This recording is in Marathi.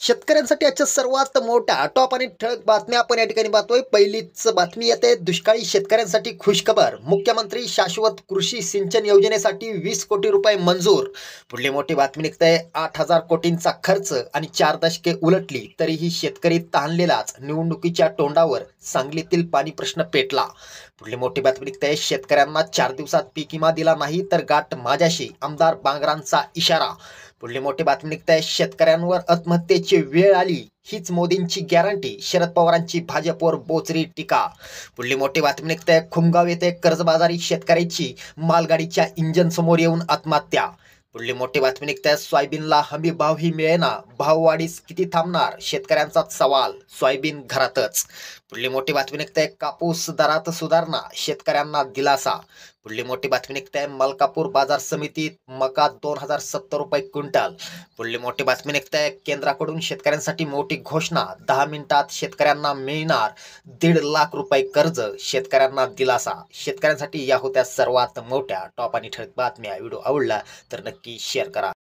शेतकऱ्यांसाठी आजच्या सर्वात मोठ्या टॉप आणि ठळक बातम्या आपण या ठिकाणी पाहतोय. पहिलीच बातमी येते, दुष्काळी शेतकऱ्यांसाठी खुशखबर. मुख्यमंत्री शाश्वत कृषी सिंचन योजनेसाठी 20 कोटी रुपये मंजूर. पुढली मोठी बातमी निघते, 8,000 कोटींचा खर्च आणि 4 दशके उलटली तरीही शेतकरी ताणलेलाच. निवडणुकीच्या तोंडावर सांगलीतील पाणी प्रश्न पेटला. पुढली मोठी बातमी निघते, शेतकऱ्यांना 4 दिवसात पीक विमा दिला नाही तर गाठ माझ्याशी, आमदार बांगरांचा इशारा. पुढली मोठी बातमी निघते, शेतकऱ्यांवर आत्महत्येची वेळ आली हीच मोदींची गॅरंटी. शरद पवारांची भाजपवर बोचरी टीका. पुढली मोठी बातमी निघते, खुमगाव येथे कर्जबाजारी शेतकऱ्याची मालगाडीच्या इंजिन समोर येऊन आत्महत्या. पुढली मोठी बातमी निघते, सोयाबीनला हमी भावही मिळेना, भाववाढीस किती थांबणार, शेतकऱ्यांचाच सवाल. सोयाबीन घरातच. पुढली मोठी बातमी निघते, कापूस दरात सुधारणा, शेतकऱ्यांना दिलासा. पुढली मोठी बातमी निघते, मलकापूर बाजार समितीत मका 2070 रुपये क्विंटल. पुढली मोठी बातमी निघते, केंद्राकडून शेतकऱ्यांसाठी मोठी घोषणा, 10 मिनिटात शेतकऱ्यांना मिळणार 1.5 लाख रुपये कर्ज, शेतकऱ्यांना दिलासा. शेतकऱ्यांसाठी या होत्या सर्वात मोठ्या टॉप आणि ठळक बातम्या. व्हिडिओ आवडला तर नक्की शेअर करा.